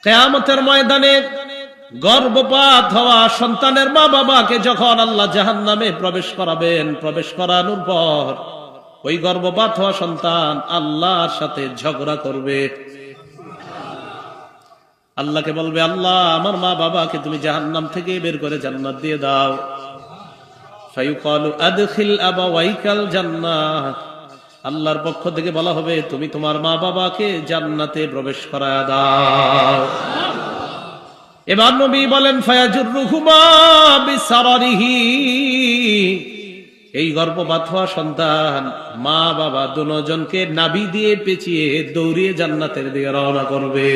কিয়ামতের ময়দানে গর্ভপাত হওয়া সন্তানের মা বাবাকে যখন আল্লাহ জাহান্নামে প্রবেশ করাবেন, প্রবেশ করানোর পর ওই গর্ভপাত হওয়া সন্তান আল্লাহর সাথে ঝগড়া করবে। আল্লাহকে বলবে, আল্লাহ আমার মা বাবাকে তুমি জাহান্নাম থেকে বের করে জান্নাত দিয়ে দাও। ফায়ুকালু আদখিল আবাওয়াইকাল জান্নাহ, আল্লাহর পক্ষ থেকে বলা হবে তুমি তোমার মা বাবাকে জান্নাতে প্রবেশ করায় দাও। এবার নবী বলেন ফায়াজুরুহুমা বিসারারিহি, এই গর্ভপাত হওয়া সন্তান মা বাবা দুজনকে নাভি দিয়ে পেঁচিয়ে দৌড়িয়ে জান্নাতের দিকে রওনা করবে।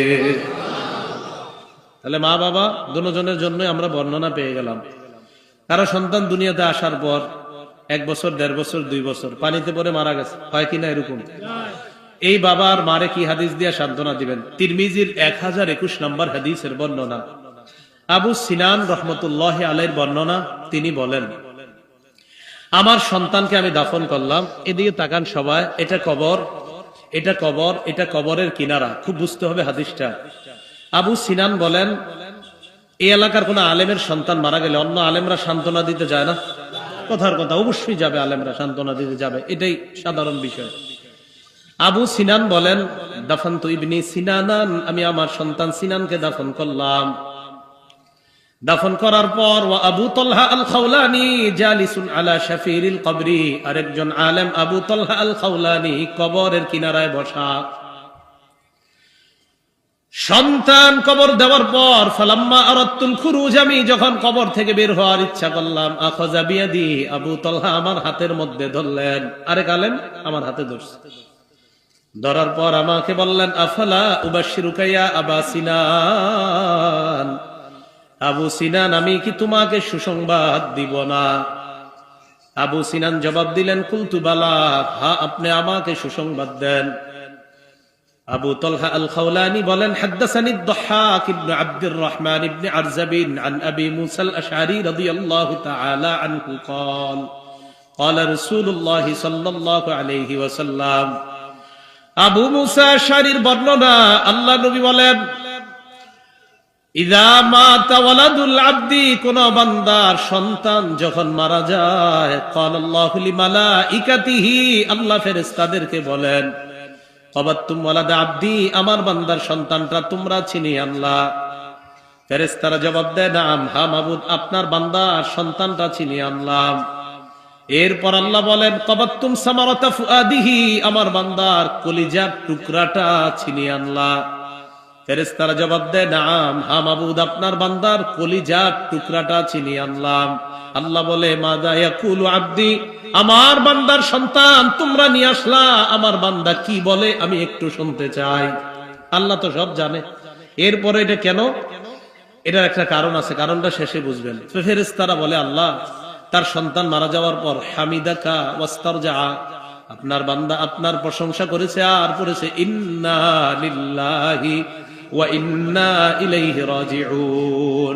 তাহলে মা বাবা দুজনের জন্য আমরা বর্ণনা পেয়ে গেলাম। কারো সন্তান দুনিয়াতে আসার পর 1 বছর 1.5 বছর 2 বছর পানিতে পড়ে মারা গেছে, হয় কিনা এরকম? এই বাবার মারে কি হাদিস দিয়া সান্ত্বনা দিবেন? তিরমিজির 1021 নম্বর হাদিসের বর্ণনা, আবু সিনান রহমতুল্লাহ আলাইহির বর্ণনা। তিনি বলেন, আমার সন্তানকে আমি দাফন করলাম, এদিকে তাকান সবাই, এটা কবর, এটা কবর, এটা কবরের কিনারা, খুব বুঝতে হবে হাদিসটা। আবু সিনান বলেন, এই এলাকার কোন আলেমের সন্তান মারা গেলে অন্য আলেমরা সান্ত্বনা দিতে যায় না? কথার কথা, অবশ্যই যাবে, আলেমরা সান্ত্বনা দিতে যাবে, এটাই সাধারণ বিষয়। আবু সিনান বলেন, দাফানতু ইবনি সিনানান, আমি আমার সন্তান সিনানকে দাফন করলাম। দাফন করার পর ওয়া আবু তালহা আল খাওলানি জালিসুন আলা শাফিরিল কবরি, আরেকজন আলেম আবু তালহা আল খাওলানি কবরের কিনারায় বসা। সন্তান কবর দেওয়ার পর ফালাম্মা আরাদতুল খুরুজ, আমি যখন কবর থেকে বের হওয়ার ইচ্ছা করলাম, আখাযা বিয়াদি, আবু তালহা আমার হাতের মধ্যে ধরলেন, আরেক আলেম আমার হাতে ধরছে। ধরার পর আমাকে বললেন, আফালা উবাশশিরুকা ইয়া আবা সিনান, আবু সিনান আমি কি তোমাকে সুসংবাদ দিব না? আবু সিনান জবাব দিলেন, কুলতু বালা, হ্যাঁ আপনি আমাকে সুসংবাদ দেন। আবু তালহা আল খাওলানি বলেন, হাদদাসানি আদ-দাহহাক ইবনে আব্দুর রহমান ইবনে আরজাবিন আন আবি মুসা আল-আশআরী রাদিয়াল্লাহু তাআলা আনহু قال قال رسول الله صلى الله عليه وسلم, আবু মুসা আশআরীর বর্ণনা, আল্লাহ নবী বলেন, ইযা মাতা ওয়ালাদুল আবদি, কোন বান্দার সন্তান যখন মারা যায়, ক্বালাল্লাহু লিমালাইকাতিহি, আল্লাহ ফেরেশতাদেরকে বলেন, কবাতুম ওয়ালাদ আবদি, আমার বান্দার সন্তানটা তোমরা ছিনিয়ে আনলা। ফেরেশতারা জবাব দেয়, নাম, হ্যাঁ মাবুদ, আপনার বান্দার সন্তানটা ছিনিয়ে আনলাম। এরপর আল্লাহ বলেন, কবাতুম সামারাতা ফুআদিহি, আমার বান্দার কলিজার টুকরাটা ছিনিয়ে আনলা। ফেরেশতারা জবাব দেয়, নাম, হ্যাঁ মাবুদ, আপনার বান্দার কলিজার টুকরাটা ছিনিয়ে আনলাম। আল্লাহ বলে, মাযা ইয়াকুলু আবদি, আমার বান্দার সন্তান তোমরা নিয়ে আসলা, আমার বান্দা কি বলে আমি একটু শুনতে চাই। আল্লাহ তো সব জানে। এরপরে এটা কেন? এটার একটা কারণ আছে, কারণটা শেষে বুঝবেন। ফেরেশতারা বলে, আল্লাহ তার সন্তান মারা যাওয়ার পর হামিদাকা ওয়াস্তারজা, আপনার বান্দা আপনার প্রশংসা করেছে আর পড়েছে ইন্না লিল্লাহি ওয়া ইন্না ইলাইহি রাজিউন।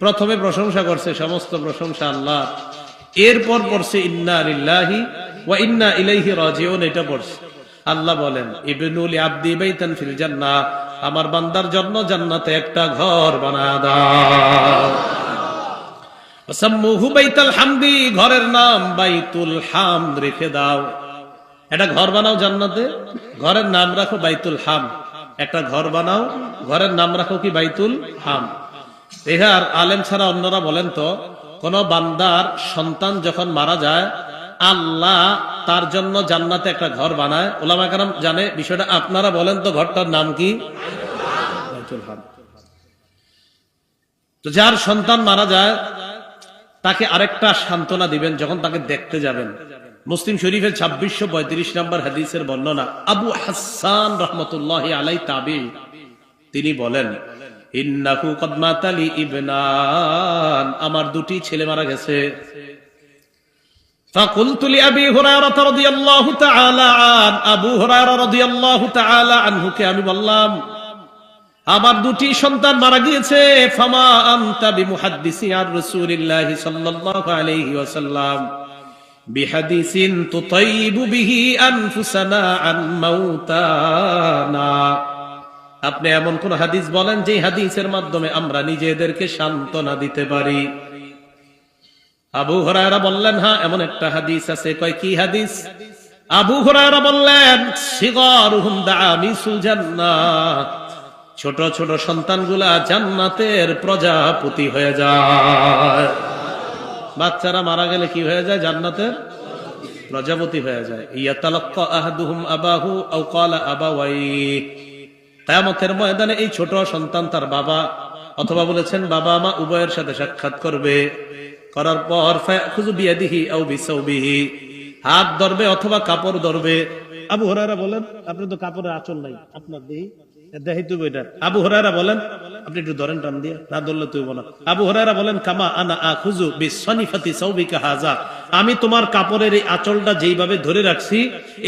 প্রথমে প্রশংসা করছে, সমস্ত প্রশংসা আল্লাহ, এরপর পড়ছে ইন্না লিল্লাহি ওয়া ইন্না ইলাইহি রাজিউন, এটা পড়ছে। আল্লাহ বলেন, ইবনু লি আবদি বাইতান ফিল জান্নাহ, আমার বান্দার জন্য জান্নাতে একটা ঘর বানায় দাও। ওয়াসাম্মুহু বাইতাল হামদি, ঘরের নাম বাইতুল হামদ রেখে দাও। একটা ঘর বানাও জান্নাতে, ঘরের নাম রাখো বাইতুল হাম। একটা ঘর বানাও, ঘরের নাম রাখো কি? বাইতুল হাম। এহার আলেম ছাড়া অন্যরা বলেন তো, কোন বান্দার সন্তান যখন মারা যায়, আল্লাহ তার জন্য জান্নাতে একটা ঘর বানায়। উলামা কেরাম জানে বিষয়টা, আপনারা বলেন তো ঘরটার নাম কি? বাইতুল হাম। তো যার সন্তান মারা যায় তাকে আরেকটা সান্ত্বনা দিবেন যখন তাকে দেখতে যাবেন। মুসলিম শরীফের 2635 নম্বর হাদিসের বর্ণনা, আবু হাসান রাহমাতুল্লাহি আলাইহি তাবিঈ, তিনি বলেন, ইন্নাহু কদ মাতালি ইবনান, আমার 2টি ছেলে মারা গেছে। ফাকুলতু লি আবি হুরায়রা রাদিয়াল্লাহু তাআলা আন, আবু হুরায়রা রাদিয়াল্লাহু তাআলা আনহুকে আমি বললাম, আমার 2টি সন্তান মারা গিয়েছে। ফামা আনতা বিমুহাদ্দিসি আর রাসূলিল্লাহি সাল্লাল্লাহু আলাইহি ওয়াসাল্লাম বিহাদিসিন তুতাইবু বিহি আনফুসানা আন মাউতানা, আপনি এমন কোন হাদিস বলেন যে হাদিসের মাধ্যমে আমরা নিজেদেরকে সান্ত্বনা দিতে পারি। আবু হুরায়রা বললেন, হ্যাঁ এমন একটা হাদিস আছে। কয় কি হাদিস? আবু হুরায়রা বললেন, সিগারুহুম দামিসুল জান্নাহ, ছোট ছোট সন্তানগুলা জান্নাতের প্রজাপতি হয়ে যায়। বাচ্চারা মারা গেলে কি হয়ে যায়? জান্নাতের প্রজাপতি হয়ে যায়। ইয়াতালাক্কা আহাদুহুম আবাহু আও ক্বালা আবাওয়াইহি, কিয়ামতের ময়দানে এই ছোট সন্তান তার বাবা অথবা বলেছেন বাবা মা উভয়ের সাথে সাক্ষাৎ করবে। করার পর ফায়াখুযু বিয়াদিহি আও বিসাওবিহি, হাত ধরবে অথবা কাপড় ধরবে। আবু হুরায়রা বলেন, আপনি তো কাপড়ের আঁচল নাই আপনার দেহি, দেখাইতে বইটা। আবু হুরায়রা বলেন, আপনি একটু ধরেন টান দিয়ে, না ধরলে তুই বলো। আবু হুরায়রা বলেন, কামা আনা আখুযু বিসনিফাতি সাওবিকা হাযা, আমি তোমার কাপড়ের এই আঁচলটা যেইভাবে ধরে রাখছি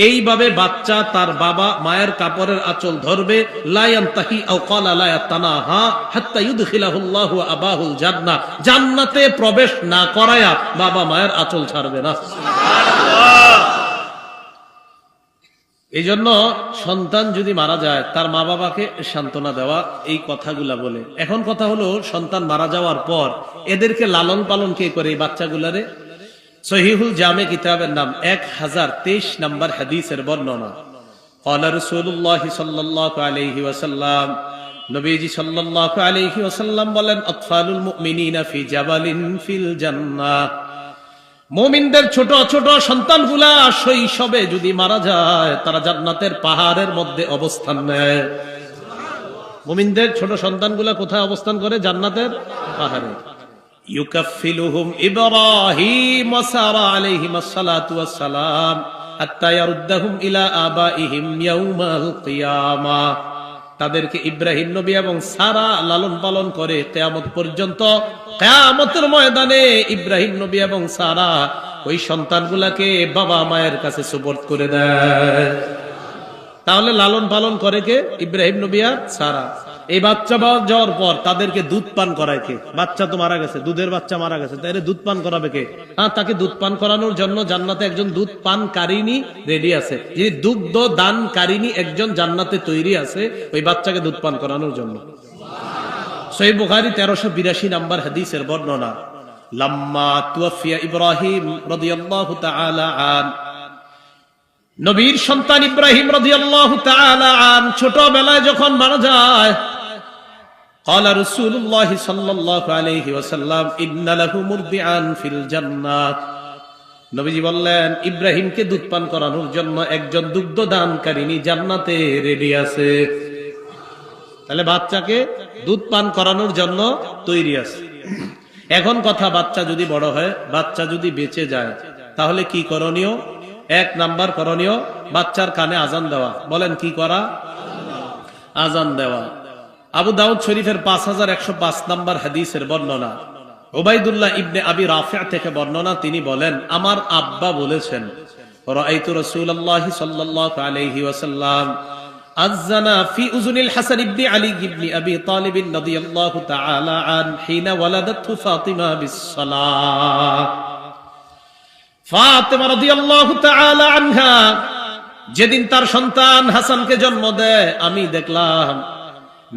এইভাবে বাচ্চা তার বাবা মায়ের কাপড়ের আঁচল ধরবে। লা ইয়ানতাহি আও ক্বালা লা ইয়াতানাহা হাত্তা ইউদখিলাহুল্লাহু আবাহুল জান্নাহ, জান্নাতে প্রবেশ না করায়া বাবা মায়ের আঁচল ছাড়বে না। এই জন্য সন্তান যদি মারা যায় তার মা বাবাকে সান্ত্বনা দেওয়া, এই কথাগুলা বলে। এখন কথা হলো, সন্তান মারা যাওয়ার পর এদেরকে লালন পালন কে করে? এই বাচ্চাগুলারে। সহিহুল জামে কিতাবের নাম 1023 নম্বর হাদিসের বর্ণনা। ক্বালা রাসূলুল্লাহ সাল্লাল্লাহু আলাইহি ওয়াসাল্লাম, নবীজি সাল্লাল্লাহু আলাইহি ওয়াসাল্লাম বলেন, আতফালুল মুমিনিনা ফি জাবালিন ফিল জান্নাহ, মুমিনদের ছোট ছোট সন্তানগুলা শৈশবে যদি মারা যায় তারা জান্নাতের পাহাড়ের মধ্যে অবস্থান নেয়। মুমিনদের ছোট সন্তানগুলা কোথায় অবস্থান করে? জান্নাতের পাহাড়ে। ইউকাফিলুহুম ইব্রাহিম ওয়া সারা আলাইহিমাস সালাতু ওয়াস সালাম হাত্তা ইয়ারুদ্দাহুম ইলা আবাইহিম ইয়াউমাল কিয়ামাহ, তাদেরকে ইব্রাহিম নবী এবং সারা লালন পালন করে কিয়ামত পর্যন্ত। কিয়ামতের ময়দানে ইব্রাহিম নবী এবং সারা ওই সন্তানগুলাকে বাবা মায়ের কাছে সুপর্দ করে দেয়। তাহলে লালন পালন করে কে? ইব্রাহিম নবী আর সারা। এই বাচ্চা যাওয়ার পর তাদেরকে দুধ পান করায় কে? বাচ্চা তো মারা গেছে, দুধের বাচ্চা মারা গেছে, তাই দুধ পান করাবে কে? তাকে দুধ পান করানোর জন্য জান্নাতে একজন দুধ পানকারিনী রেডি আছে। যিনি দুগ্ধ দানকারিনী একজন জান্নাতে তৈরি আছে ওই বাচ্চাকে দুধ পান করানোর জন্য। সহিহ বুখারী 1382 নম্বর হাদিসের বর্ণনা। লাম্মা তুওয়াফিয়া ইব্রাহিম রাদিয়াল্লাহু তাআলা আন, নবীর সন্তান ইব্রাহিম রাদিয়াল্লাহু তাআলা আন ছোটবেলায় যখন মারা যায়, ক্বালা রাসূলুল্লাহ সাল্লাল্লাহু আলাইহি ওয়াসাল্লাম, ইন্না লাহু মুরদিআন ফিল জান্নাহ, নবীজি বললেন ইব্রাহিমকে দুধ পান করানোর জন্য একজন দুগ্ধ দানকারিনী জান্নাতে রেডি আছে। তাহলে বাচ্চাকে দুধ পান করানোর জন্য তৈরি আছে। এখন কথা, বাচ্চা যদি বড় হয়, বাচ্চা যদি বেঁচে যায়, তাহলে কি করণীয়? 1 নাম্বার করণীয়, বাচ্চার কানে আজান দেওয়া। বলেন কি করা? আজান দেওয়া। আবু দাউদ শরীফের 5105 নম্বর হাদিসের বর্ণনা। উবাইদুল্লাহ ইবনে আবি রাফি' থেকে বর্ণনা, তিনি বলেন, আমার আব্বা বলেছেন, রাআইতু রাসূলুল্লাহ সাল্লাল্লাহু আলাইহি ওয়াসাল্লাম আযানা ফি উযুনিল হাসান ইবনে আলী ইবনে আবি তালিব রাদিয়াল্লাহু তাআলা আন হিনা ওয়ালাদাতহু ফাতিমা বিস-সালাহ। ফাতিমা রাদিয়াল্লাহু তাআলা আনহা যেদিন তার সন্তান হাসানকে জন্ম দেয়, আমি দেখলাম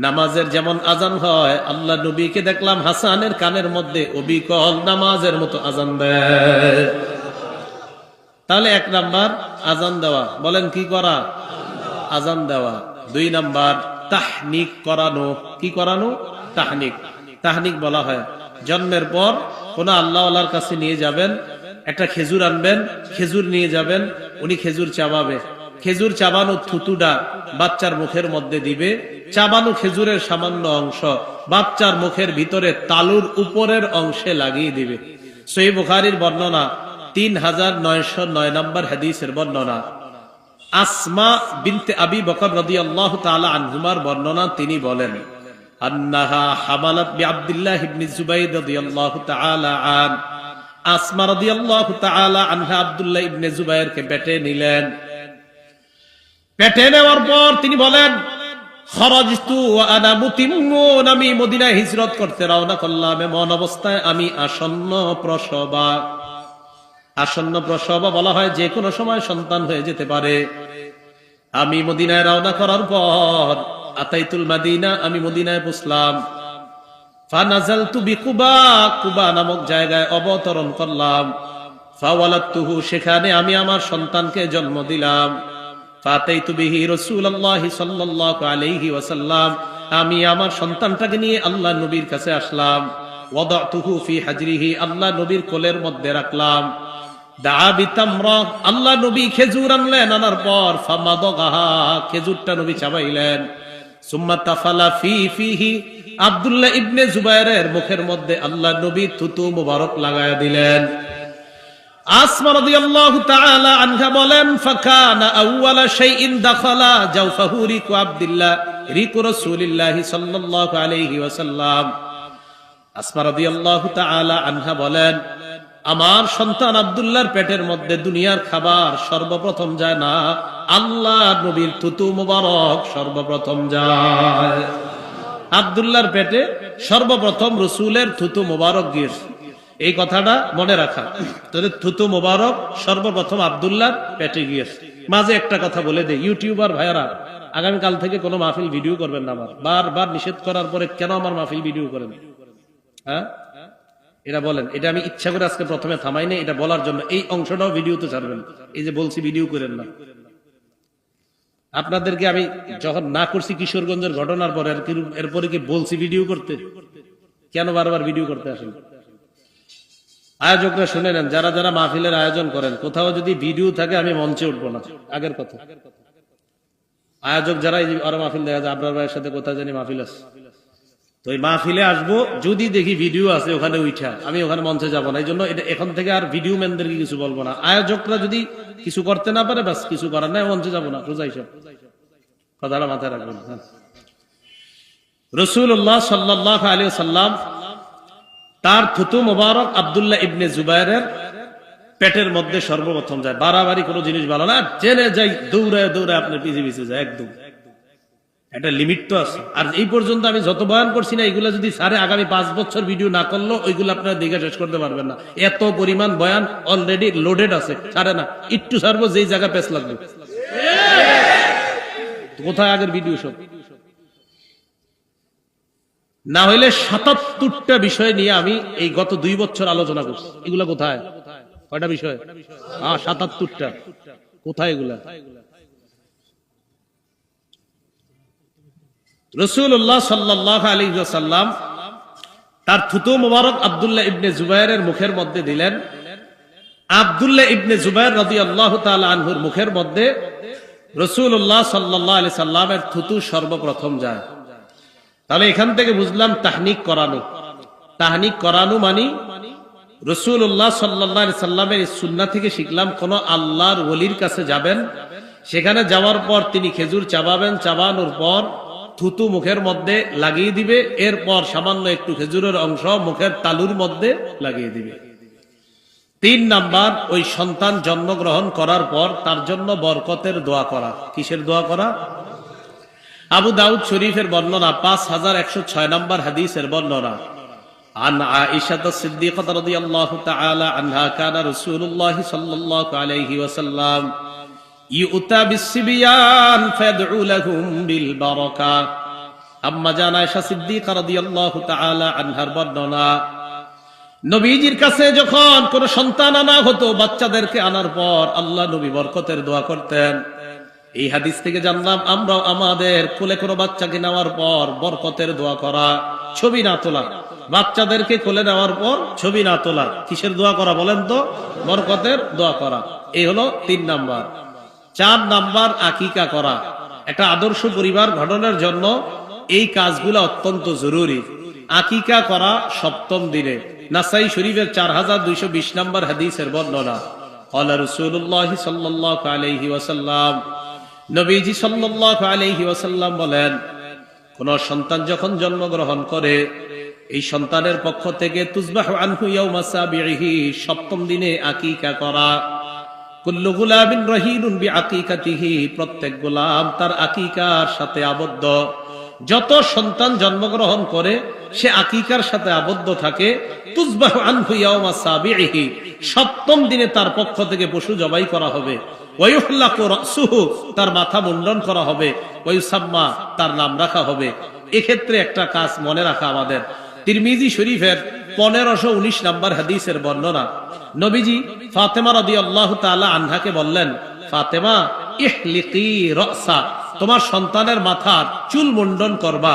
নামাজের যেমন আজান হয়, আল্লাহ নবীকে দেখলাম হাসানের কানের মধ্যে অবিকল নামাজের মতো আজান দেয়। তাহলে 1 নাম্বার আজান দেওয়া। বলেন কি করা? আজান দেওয়া। 2 নাম্বার তাহনিক করানো। কি করানো? তাহনিক। তাহনিক বলা হয়, জন্মের পর কোন আল্লাহওয়ালার কাছে নিয়ে যাবেন, একটা খেজুর আনবেন, খেজুর নিয়ে যাবেন, উনি খেজুর চাবাবে, খেজুর চাবানো থুতুটা বাচ্চার মুখের মধ্যে দিবে, চাবানো খেজুরের সামান্য অংশ বাচ্চার মুখের ভিতরে তালুর উপরের অংশে লাগিয়ে দিবে। সহিহ বুখারীর বর্ণনা, 3909 নম্বর হাদিসের বর্ণনা। আসমা বিনতে আবি বকর রাদিয়াল্লাহু তাআলা আনহুমার বর্ণনা, তিনি বলেন, আন্নাহা হামালাত বিআব্দুল্লাহ ইবনে জুবাইর রাদিয়াল্লাহু তাআলা আন, আসমা রাদিয়াল্লাহু তাআলা আনহা আব্দুল্লাহ ইবনে জুবাইরকে পেটে নিলেন। পেটে নেওয়ার পর তিনি বলেন, খরাজতু ওয়া আনা মুতিম্মুন, আমি মদিনায় হিজরত করতে রওনা করলাম এমন অবস্থায় আমি আসন্ন প্রসবা। আসন্ন প্রসবা বলা হয় যে কোনো সময় সন্তান হয়ে যেতে পারে। আমি মদিনায় রওনা করার পর আতাইতুল মাদিনা, আমি মদিনায় পৌঁছলাম। ফানাজালতু বিকুবা, কুবা নামক জায়গায় অবতরণ করলাম। ফাওয়ালাদতুহু, সেখানে আমি আমার সন্তানকে জন্ম দিলাম। ফাতাইতু বিহি রাসূলুল্লাহি সাল্লাল্লাহু আলাইহি ওয়াসাল্লাম, আমি আমার সন্তানটাকে নিয়ে আল্লাহ নবীর কাছে আসলাম। ওয়াদাতুহু ফি হাজরিহি, আল্লাহ নবীর কোলের মধ্যে রাখলাম। দা বিতামরা, আল্লাহ নবী খেজুর আনলেন, আনার পর ফামাদাগাহা, খেজুরটা নবী চাবাইলেন। সুম্মা তাফালা ফিহি, আব্দুল্লাহ ইবনে জুবায়েরের মুখের মধ্যে আল্লাহ নবী থুতু মুবারক লাগায়া দিলেন। আসমা রাদিয়াল্লাহু তাআলা আনহা বলেন, ফাকানা আউওয়ালা শাইইন দাখালা জাওফাহু রিকু আব্দুল্লাহ, রিকু রাসূলিল্লাহি সাল্লাল্লাহু আলাইহি ওয়াসাল্লাম। আসমা রাদিয়াল্লাহু তাআলা আনহা বলেন, আমার সন্তান আব্দুল্লাহর পেটের মধ্যে দুনিয়ার খাবার সর্বপ্রথম যায় না, আল্লাহ নবীর থুতু মুবারক সর্বপ্রথম যায়। আব্দুল্লাহর পেটে সর্বপ্রথম রাসূলের থুতু মুবারক গিয়েছে, এই কথাটা মনে রাখা। তোদের থুতু মুবারক সর্বপ্রথম আব্দুল্লাহর পেটে গিয়েছে। মাঝে একটা কথা বলে দেই, ইউটিউবার ভাইয়ারা, আগামীকাল থেকে কোনো মাহফিল ভিডিও করবেন না। আমার বারবার নিষেধ করার পরে কেন আমার মাহফিল ভিডিও করেন? হ্যাঁ, এটা বলেন। এটা আমি ইচ্ছা করে আজকে প্রথমে থামাই নাই, এটা বলার জন্য। এই অংশটাও ভিডিওতে ছাড়বেন। এই যে বলছি ভিডিও করেন না। আপনাদেরকে আমি যখন না করছি কিশোরগঞ্জের ঘটনার পরে, এরপরে কি বলছি ভিডিও করতে? কেন বারবার ভিডিও করতে আসেন? আয়োজকরা শুনে নেন, যারা যারা মাহফিলের আয়োজন করেন, কোথাও যদি ভিডিও থাকে আমি মঞ্চে উঠবো না, আগের কথা। আয়োজক যারা ওরা মাহফিল দেখা যায়, আবরার ভাইয়ের সাথে কোথায় জানি মাহফিল আছে, তো ওই মাহফিলে আসবো, যদি দেখি ভিডিও আছে ওখানে উঠা, আমি ওখানে মঞ্চে যাবো না। এই জন্য এটা এখন থেকে আর ভিডিও ম্যানদেরকে কিছু বলবো না। আয়োজকরা যদি কিছু করতে না পারে, ব্যাস কিছু করার নাই, মঞ্চে যাবো না, সোজা হিসাব। কথাটা মাথায় রাখবেন। রাসূলুল্লাহ সাল্লাল্লাহু আলাইহি ওয়াসাল্লাম তার থুতু মুবারক আব্দুল্লাহ ইবনে জুবায়েরের পেটের মধ্যে সর্বপ্রথম যায়। বাড়াবাড়ি কোনো জিনিস ভালো না, জেনে যাই, দৌড়ায় দৌড়ায় আপনার পিছিয়ে পিছিয়ে যায়, একদম একটা লিমিট তো আছে। আর এই পর্যন্ত আমি যত বয়ান করছি না, এগুলো যদি সারে আগামী 5 বছর ভিডিও না করলো, ওইগুলো আপনারা দেখে শেষ করতে পারবেন না। এত পরিমাণ বয়ান অলরেডি লোডেড আছে, সারে না, একটু সারবো যেই জায়গা পেছ লাগবে। কোথায় আগের ভিডিও সব? না হইলে ৭৭টা বিষয় নিয়ে আমি এই গত 2 বছর আলোচনা করছি। এগুলা কোথায়? কয়টা বিষয়? ৭৭টা। কোথায় এগুলা? রাসূলুল্লাহ সাল্লাল্লাহু আলাইহি ওয়াসাল্লাম তার থুতু মুবারক আব্দুল্লাহ ইবনে জুবায়েরের মুখের মধ্যে দিলেন। আব্দুল্লাহ ইবনে জুবায়ের রাদিয়াল্লাহু তাআলা আনহুর মুখের মধ্যে রাসূলুল্লাহ সাল্লাল্লাহু আলাইহি সাল্লামের থুতু সর্বপ্রথম যায়। তাহলে এখান থেকে বুঝলাম তাহনিক করানো। তাহনিক করানো মানে রাসূলুল্লাহ সাল্লাল্লাহু আলাইহি সাল্লামের সুন্নাহ থেকে শিখলাম, কোন আল্লাহর ওলির কাছে যাবেন, সেখানে যাওয়ার পর তিনি খেজুর চাবাবেন, চাবানোর পর থুতু মুখের মধ্যে লাগিয়ে দিবে, এরপর সামান্য একটু খেজুরের অংশ মুখের তালুর মধ্যে লাগিয়ে দিবে। 3 নাম্বার, ওই সন্তান জন্মগ্রহণ করার পর তার জন্য বরকতের দোয়া করা। কিসের দোয়া করা? আবু দাউদ শরীফের বর্ণনা, 5106 নম্বর হাদিসের বর্ণনা। আন আয়েশা সিদ্দিকাহ রাদিয়াল্লাহু তাআলা আনহা কানা রাসূলুল্লাহ সাল্লাল্লাহু আলাইহি ওয়াসাল্লাম ইউতা বিসসিবিয়ান ফাদউ লাহুম বিল বারাকা। আম্মা জান আয়েশা সিদ্দিকাহ রাদিয়াল্লাহু তাআলা আনহার বর্ণনা, নবীজির কাছে যখন কোন সন্তান আনা হতো, বাচ্চাদেরকে আনার পর আল্লাহ নবী বরকতের দোয়া করতেন। এই হাদিস থেকে জানলাম আমরাও আমাদের কোলে কোনো বাচ্চাকে নেওয়ার পর বরকতের দোয়া করা, ছবি না তোলা। বাচ্চাদেরকে কোলে নেওয়ার পর ছবি না তোলা, কিসের দোয়া করা বলেন তো? বরকতের দোয়া করা। এই হলো 3 নাম্বার। 4 নাম্বার, আকিকা করা। একটা আদর্শ পরিবার গঠনের জন্য এই কাজগুলো অত্যন্ত জরুরি। আকিকা করা 7ম দিনে। নাসাই শরীফের 4220 নম্বর হাদিসের বর্ণনা। ক্বালা রাসূলুল্লাহ সাল্লাল্লাহু আলাইহি ওয়াসাল্লাম, নবীজি সাল্লাল্লাহু আলাইহি ওয়াসাল্লাম বলেন, কোন সন্তান যখন জন্মগ্রহণ করে, এই সন্তানের পক্ষ থেকে তুজবাহু আনহু ইয়াউমা সাবিহি, 7ম দিনে আকিকা করা। কুল্লু গুলামিন রাহিনুন বিআকিকাতিহি, প্রত্যেক গোলাম তার আকিকার সাথে আবদ্ধ। যত সন্তান জন্মগ্রহণ করে সে আকিকার সাথে আবদ্ধ থাকে। তুজবাহু আনহু ইয়াউমা সাবিহি, 7ম দিনে তার পক্ষ থেকে পশু জবাই করা হবে। ওয়ায়ুহলাকু রাসুহু, তার মাথা মুন্ডন করা হবে, ওয়ায়ুসাম্মা, তার নাম রাখা হবে। এক্ষেত্রে একটা কাজ মনে রাখা আমাদের, তিরমিজি শরীফের 1519 নম্বর হাদিসের বর্ণনা, নবীজি ফাতেমা রাদিয়াল্লাহু তাআলা আনহাকে বললেন, ফাতেমা ইহলিকি রাসা, তোমার সন্তানের মাথার চুল মুন্ডন করবা,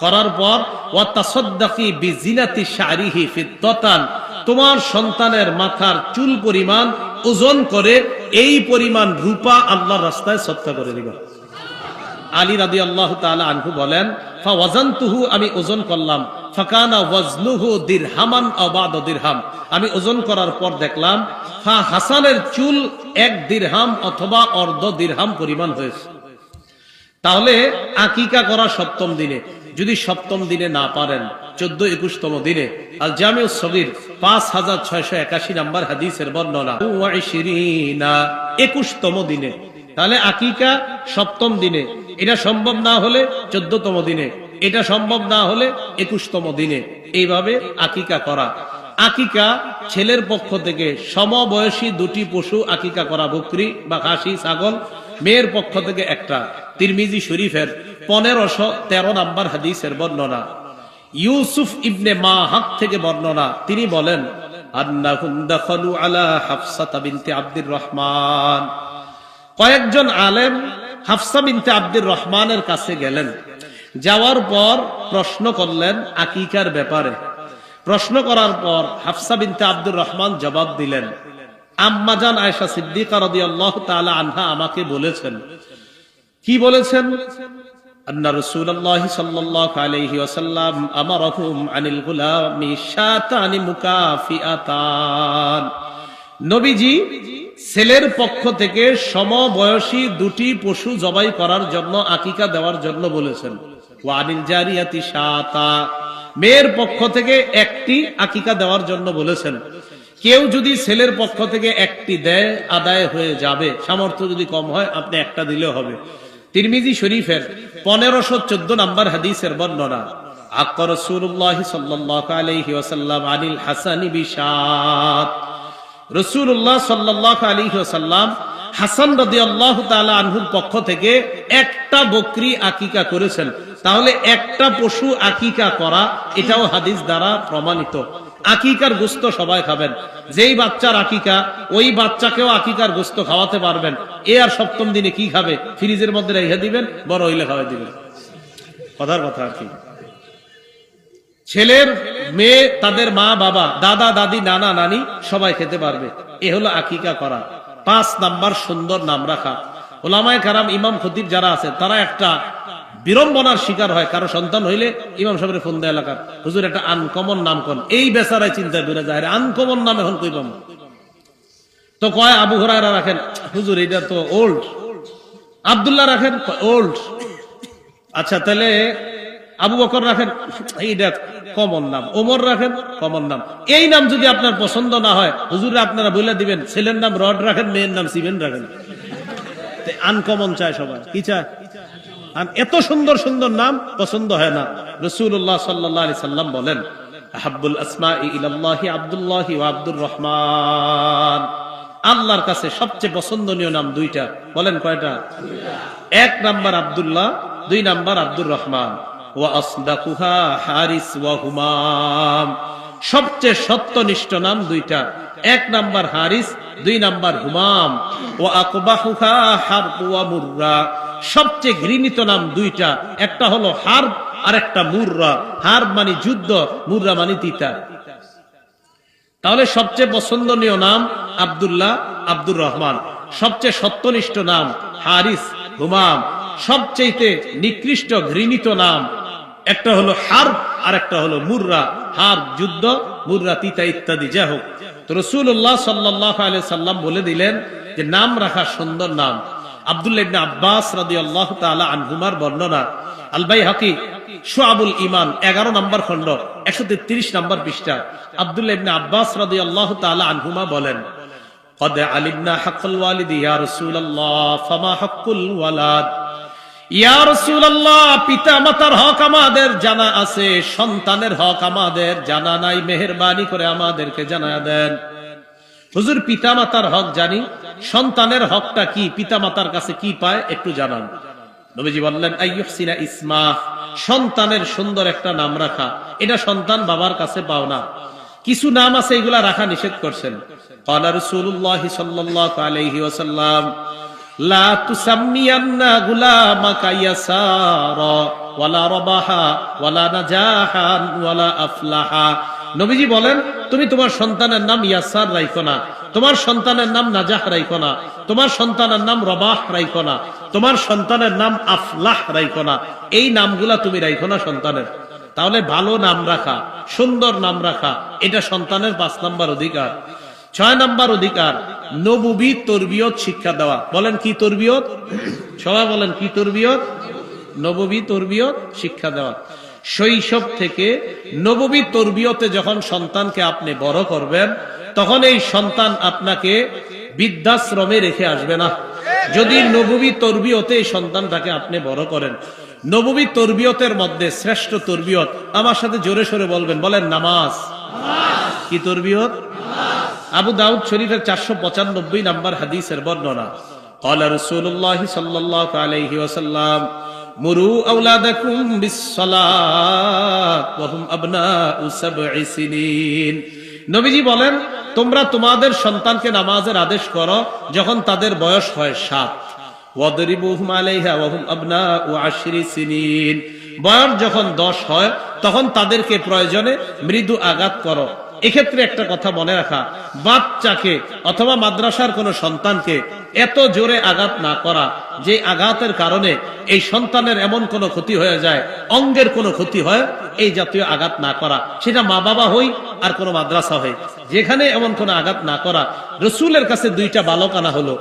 করার পর ওয়া তাসাদদাকি বিজিনাতি শারিহি ফিদ্দাতান, তোমার সন্তানের মাথার চুল পরিমাণ ওজন করে এই পরিমাণ রূপা আল্লাহর রাস্তায় সদকা করে দিবা। আলী রাদিয়াল্লাহু তাআলা আনহু বলেন, ফাওয়াজানতুহু, আমি ওজন করলাম, ফাকানা ওয়াজনুহু দিরহামান আও বা'দা দিরহাম, আমি ওজন করার পর দেখলাম হাসানের চুল 1 দিরহাম অথবা অর্ধ দিরহাম পরিমাণ হয়েছে। তাহলে আকিকা করা সপ্তম দিনে, যদি সপ্তম দিনে না পারেন 14-21তম দিনে, আল জামিউস সগীর 5681 নম্বর হাদিসের বর্ণনা, 21তম দিনে। তাহলে আকিকা সপ্তম দিনে, এটা সম্ভব না হলে 14তম দিনে, এটা সম্ভব না হলে 21তম দিনে, এইভাবে আকিকা করা। আকিকা ছেলের পক্ষ থেকে সমবয়সী 2টি পশু আকিকা করা, বকরি বা খাসি ছাগল, মেয়ের পক্ষ থেকে একটা। তিরমিজি শরীফের 1513 নম্বর হাদিসের বর্ণনা, ইউসুফ ইবনে মাহাক থেকে বর্ণনা, তিনি বলেন, আন্নাহুম দাখালু আলা হাফসা বিনতে আব্দুর রহমান, কয়েকজন আলেম হাফসা বিনতে আব্দুর রহমানের কাছে গেলেন, যাওয়ার পর প্রশ্ন করলেন আকিকার ব্যাপারে। প্রশ্ন করার পর হাফসা বিনতে আব্দুর রহমান জবাব দিলেন, আম্মাজান আয়েশা সিদ্দিকা রাদিয়াল্লাহু তাআলা আনহা আমাকে বলেছেন। কি বলেছেন? আন্না রাসূলুল্লাহ সাল্লাল্লাহু আলাইহি ওয়াসাল্লাম আমারাহুম আনিল গুলামি শাতানি মুকাফিআতান, নবীজি ছেলের পক্ষ থেকে সমবয়সী 2টি পশু জবাই করার জন্য, আকিকা দেওয়ার জন্য বলেছেন। ওয়া আনিল জারিয়াতি শাতা, মেয়ের পক্ষ থেকে 1টি আকিকা দেওয়ার জন্য বলেছেন। কেউ যদি ছেলের পক্ষ থেকে 1টি দেয় আদায় হয়ে যাবে, সামর্থ্য যদি কম হয় আপনি 1টা দিলেও হবে। তিরমিজি শরীফের 1514 নম্বর হাদিসের বর্ণনা, আক্কা রাসূলুল্লাহ সাল্লাল্লাহু আলাইহি ওয়াসাল্লাম আনিল হাসানি বিশাত, রাসূলুল্লাহ সাল্লাল্লাহু আলাইহি ওয়াসাল্লাম হাসান রাদিয়াল্লাহু তাআলা আনহুর পক্ষ থেকে 1টা বকরি আকিকা করেছেন। তাহলে 1টা পশু আকিকা করা, এটাও হাদিস দ্বারা প্রমাণিত। আকিকার গোশত সবাই খাবেন, যেই বাচ্চার আকিকা ওই বাচ্চাকেও আকিকার গোশত খাওয়াতে পারবেন। এ আর সপ্তম দিনে কি খাবে? ফ্রিজের মধ্যে রেখে দিবেন, বড় হইলে খাওয়াই দিবেন। কথার কথা আর কি, ছেলের মেয়ে তাদের মা বাবা দাদা দাদি নানা নানি সবাই খেতে পারবে। এ হলো আকিকা করা। 5 নাম্বার সুন্দর নাম রাখা। ওলামায়ে কেরাম ইমাম খতিব যারা আছে তারা একটা বিড়ম্বনার শিকার হয়, কারো সন্তান হইলে ইমাম সাহেবের ফোন দেয় এলাকার, হুজুর একটা আনকমন নাম কোন। এই বেচারায় চিন্তায় বেড়ে যায়, আনকমন নাম এখন কই পাবো? তো কয় আবু হুরায়রা রাখেন, হুজুর এটা তো ওল্ড। আব্দুল্লাহ রাখেন, ওল্ড। আচ্ছা তাহলে আবু বকর রাখেন, এইটা কমন নাম। ওমর রাখেন, কমন নাম। এই নাম যদি আপনার পছন্দ না হয়, হুজুরে আপনারা বলে দিবেন ছেলের নাম রড রাখেন, মেয়ের নাম সিমেন্ট রাখেন। আনকমন চায় সবাই, কি চায়? এত সুন্দর সুন্দর নাম পছন্দ হয় না। রাসূলুল্লাহ সাল্লাল্লাহু আলাইহি সাল্লাম বলেন, আহাব্বুল আসমাই ইলাল্লাহি আব্দুল্লাহি ওয়া আব্দুর রহমান, আল্লাহর কাছে সবচেয়ে পছন্দনীয় নাম 2টা। বলেন কয়টা? 1 নাম্বার আব্দুল্লাহ, 2 নাম্বার আব্দুর রহমান। ওয়া আসদাকুহা হারিস ওয়া হুমাম, সবচেয়ে সত্যনিষ্ঠ নাম 2টা, 1 নাম্বার হারিস, 2 নাম্বার হুমাম। ওয়া আকবাহুহা হারব ওয়া মুররা, সবচেয়ে ঘৃণিত নাম 2টা, একটা হলো হারব আর একটা মুররা। হারব মানে যুদ্ধ, মুররা মানে তিতা। তাহলে সবচেয়ে পছন্দনীয় নাম আব্দুল্লাহ, আব্দুর রহমান। সবচেয়ে সত্যনিষ্ঠ নাম হারিস, হুমাম। সবচেয়ে নিকৃষ্ট ঘৃণিত নাম একটা হলো হারব আর একটা হলো মুররা। হারব যুদ্ধ, মুররা তিতা ইত্যাদি। যাই হোক, তো রাসূলুল্লাহ সাল্লাল্লাহু আলাইহি সাল্লাম বলে দিলেন যে নাম রাখা সুন্দর নাম। আব্দুল্লাহ ইবনে আব্বাস রাদিয়াল্লাহু তাআলা আনহুমার বর্ণনা, আল বাইহাকি শুআবুল ঈমান 11 নম্বর খণ্ড 133 নম্বর পৃষ্ঠা। আব্দুল্লাহ ইবনে আব্বাস রাদিয়াল্লাহু তাআলা আনহুমা বলেন, قد علمنا حق الوالد يا رسول الله فما حق الولد। ইয়া রাসূলুল্লাহ, পিতা মাতার হক আমাদের জানা আছে, সন্তানের হক আমাদের জানা নাই, মেহেরবানি করে আমাদেরকে জানায়া দেন। হুজুর পিতা মাতার হক জানি, সন্তানের হকটা কি, পিতা মাতার কাছে কি পায় একটু জানান। নবীজি বললেন আইয়ুহসিনা ইসমা, সন্তানের সুন্দর একটা নাম রাখা, এটা সন্তান বাবার কাছে পাও না। কিছু নাম আছে এগুলা রাখা নিষেধ করছেন। ক্বালা রাসূলুল্লাহ সাল্লাল্লাহু আলাইহি ওয়াসাল্লাম লা তুসাম্মিয়ান্না গুলামাকা ইয়াসারা ওয়ালা রাবাহা ওয়ালা নাজাহান ওয়ালা আফলাহা। নবীজি বলেন তুমি তোমার সন্তানের নাম ইয়াসার রাখো না, তোমার সন্তানের নাম নাজাহ রাখো না, তোমার সন্তানের নাম রবাহ রাখো না, তোমার সন্তানের নাম আফলাহ রাখো না। এই নামগুলা তুমি রাখো না সন্তানের। তাহলে ভালো নাম রাখা, সুন্দর নাম রাখা, এটা সন্তানের 5 নম্বর অধিকার। 6 নম্বর অধিকার, নবুবী তরবিয়ত শিক্ষা দেওয়া। বলেন কি তরবিয়ত? সবাই বলেন কি তরবিয়ত? নববী তরবিয়ত শিক্ষা দেওয়া। শৈশব থেকে নববী তরবিয়তে যখন সন্তানকে আপনি বড় করবেন, তখন এই সন্তান আপনাকে বৃদ্ধাশ্রমে রেখে আসবে না। যদি নববী তরবিয়তে এই সন্তানটাকে আপনি বড় করেন। নববী তরবিয়তের মধ্যে শ্রেষ্ঠ তরবিয়ত, আমার সাথে জোরে সোরে বলবেন, বলেন নামাজ। কি তরবিয়ত? আবু দাউদ শরীফের 495 নম্বর হাদিসের বর্ণনা। ক্বালা রাসূলুল্লাহ সাল্লাল্লাহু আলাইহি ওয়াসাল্লাম মুরু আওলাদাকুম বিস-সালাত ওয়া হুম আবনাউ 7 সিনিন। নবীজি বলেন তোমরা তোমাদের সন্তানকে নামাজের আদেশ করো যখন তাদের বয়স হয় 7। ওয়াদরিবুহুম আলাইহা ওয়া হুম আবনাউ 10 সিনিন। বয়স যখন 10 হয় তখন তাদেরকে প্রয়োজনে মৃদু আঘাত করো। এক্ষেত্রে একটা কথা মনে রাখা, বাচ্চাকে অথবা মাদ্রাসার কোন সন্তানকে এত জোরে আঘাত না করা যে আঘাতের কারণে এই সন্তানের এমন কোন ক্ষতি হয়ে যায়, অঙ্গের কোন ক্ষতি হয়, এই জাতীয় আঘাত না করা। সেটা মা বাবা হই আর কোন মাদ্রাসা হই, যেখানে এমন কোন আঘাত না করা। রসুলের কাছে 2টা বালক আনা হলো।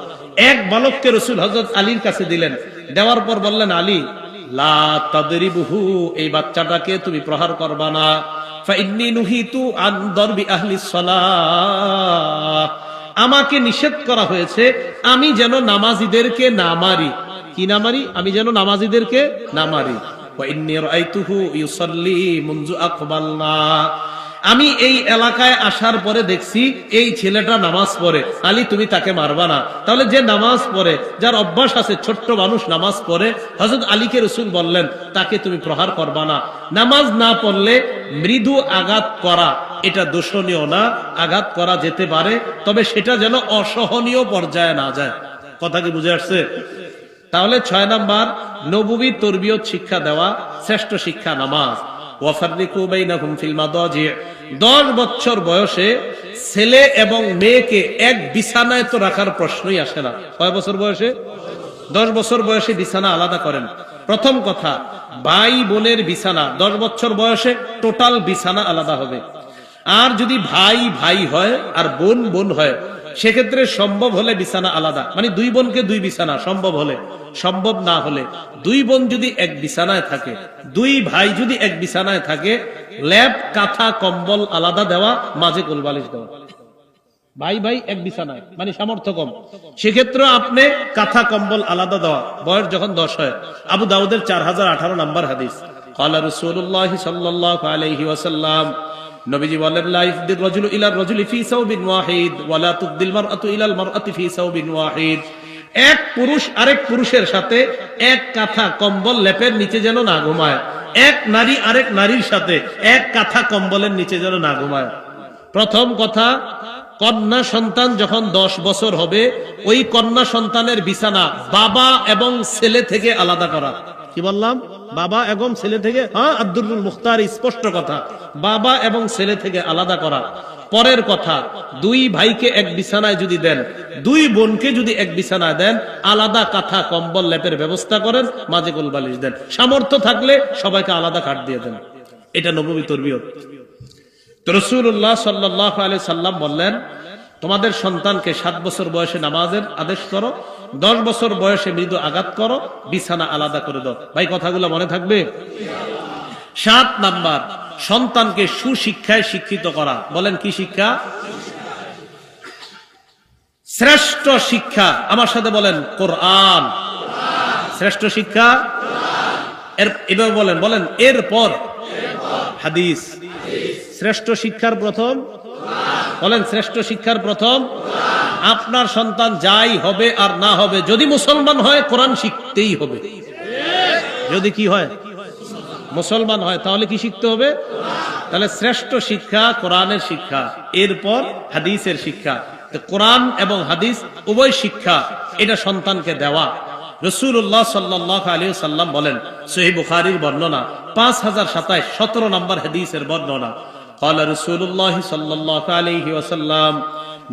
এক বালককে রসুল হযরত আলীর কাছে দিলেন, দেওয়ার পর বললেন আলী লা তাদরিবুহু, এই বাচ্চাটাকে তুমি প্রহার করবা না। ফাইন্নী নুহিতু আন দরবি আহলিস সালাহ, আমাকে নিষেধ করা হয়েছে আমি যেন নামাজীদেরকে না মারি। কি না মারি? আমি যেন নামাজীদেরকে না মারি। ওয়া ইন্নী রাআইতুহু ইউসাল্লি মুনযু আকবালনা, আমি এই এলাকায় আসার পরে দেখছি এই ছেলেটা নামাজ পড়ে, আলী তুমি তাকে মারবা না। তাহলে যে নামাজ পড়ে, যার অভ্যাস আছে, ছোট্ট মানুষ নামাজ পড়ে, হযরত আলীকে রাসূল বললেন তাকে তুমি প্রহার করবা না। নামাজ না পড়লে মৃদু আঘাত করা এটা দোষণীয় না, আঘাত করা যেতে পারে, তবে সেটা যেন অসহনীয় পর্যায়ে না যায়। কথা কি বুঝে আসছে? তাহলে 6 নাম্বার নববী তরবিয়ত শিক্ষা দেওয়া, শ্রেষ্ঠ শিক্ষা নামাজ। ওয়াফাররিকু বাইনাহুম ফিল মাদাজি, 10 বছর বয়সে ছেলে এবং মেয়েকে এক বিছানায় তো রাখার প্রশ্নই আসে না। কয় বছর বয়সে? 10 বছর বয়সে বিছানা আলাদা করেন। প্রথম কথা, ভাই বোনের বিছানা 10 বছর বয়সে টোটাল বিছানা আলাদা হবে। আর যদি ভাই ভাই হয় আর বোন বোন হয়, সেক্ষেত্রে সম্ভব হলে বিছানা আলাদা, মানে 2 বোনকে 2 বিছানা সম্ভব হলে। সম্ভব না হলে 2 বোন যদি এক বিছানায় থাকে, 2 ভাই যদি এক বিছানায় থাকে, ল্যাপ কাঁথা কম্বল আলাদা দেওয়া, মাঝে কোলবালিশ দেওয়া। ভাই ভাই এক বিছানায়, মানে সামর্থ্য কম, সেক্ষেত্রে আপনি কাঁথা কম্বল আলাদা দেওয়া। বয়স যখন 10 হয়। আবু দাউদের 4018 নম্বর হাদিস। ক্বালা রাসূলুল্লাহ সাল্লাল্লাহু আলাইহি ওয়াসাল্লাম, নবীজি বলেন লা ইফদির রাজুলু ইলা রাজুলি ফি সাওবিন ওয়াহিদ ওয়া লা তুফদিল মারআতু ইলাল মারআতি ফি সাওবিন ওয়াহিদ। এক পুরুষ আরেক পুরুষের সাথে এক কাঁথা কম্বল লেপের নিচে যেন না ঘুমায়, এক নারী আরেক নারীর সাথে এক কাঁথা কম্বলের নিচে যেন না ঘুমায়। প্রথম কথা, কন্যা সন্তান যখন 10 বছর হবে, ওই কন্যা সন্তানের বিছানা বাবা এবং ছেলে থেকে আলাদা করা। কি বললাম? বাবা এবং ছেলে থেকে। হ্যাঁ, আব্দুল মুখতার স্পষ্ট কথা, বাবা এবং ছেলে থেকে আলাদা করা। পরের কথা, 2 ভাইকে এক বিছানায় যদি দেন, 2 বোনকে যদি এক বিছানায় দেন, আলাদা কাঁথা কম্বল লেপের ব্যবস্থা করেন, মাঝে কোলবালিশ দেন। সামর্থ্য থাকলে সবাইকে আলাদা খাট দিয়ে দেন। এটা নববী তরবিয়ত। তো রাসূলুল্লাহ সাল্লাল্লাহু আলাইহি সাল্লাম বললেন তোমাদের সন্তানকে 7 বছর বয়সে নামাজের আদেশ করো, 10 বছর বয়সে মৃদু আঘাত করো, বিছানা আলাদা করে দাও। ভাই কথাগুলো মনে থাকবে? 7 নাম্বার, সন্তানকে সুশিক্ষায় শিক্ষিত করা। বলেন কি শিক্ষা? শ্রেষ্ঠ শিক্ষা, আমার সাথে বলেন কোরআন। শ্রেষ্ঠ শিক্ষা এবার বলেন, বলেন এরপর হাদিস। শ্রেষ্ঠ শিক্ষার প্রথম, বলেন শ্রেষ্ঠ শিক্ষার প্রথম। আপনার সন্তান যাই হবে আর না হবে, যদি মুসলমান হয় কোরআন শিখতেই হবে। যদি কি হয়, মুসলমান হয়, তাহলে কি শিখতে হবে? তাহলে শ্রেষ্ঠ শিক্ষা কোরআনের শিক্ষা, এরপর হাদিসের শিক্ষা। কোরআন এবং হাদিস উভয় শিক্ষা এটা সন্তানকে দেওয়া। রাসূলুল্লাহ সাল্লাল্লাহু আলাইহি ওয়াসাল্লাম বলেন, সহিহ বুখারীর বর্ণনা 5027 17 নম্বর হাদিসের বর্ণনা, قال رسول الله صلى الله عليه وسلم,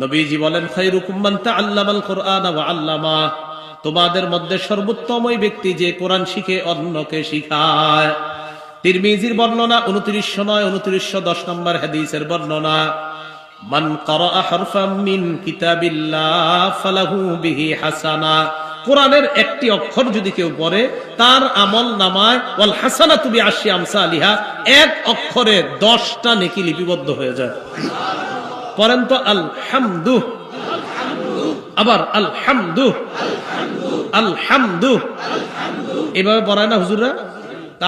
নবীজি বলেন, খায়রুকুম মান তাআল্লামাল কুরআন ওয়া আল্লামা, তোমাদের মধ্যে সর্বোত্তম ওই ব্যক্তি যে কোরআন শিখে অন্যকে শিখায়। তিরমিজির বর্ণনা 2909 2910 নম্বর হাদিসের বর্ণনা, মান ক্বারাআ হারফাম মিন কিতাবিল্লাহ ফালাহু বিহি হাসানা, কোরআনের একটি অক্ষর যদি কেউ পড়ে তার আমল নামায় ওয়াল হাসানাতু বিআশরি আমসালিহা, এক অক্ষরে 10টা নেকি লিপিবদ্ধ হয়ে যায়। পড়েন তো আলহামদু, আবার আলহামদু, আলহামদু, এভাবে পড়ায় না হুজুররা?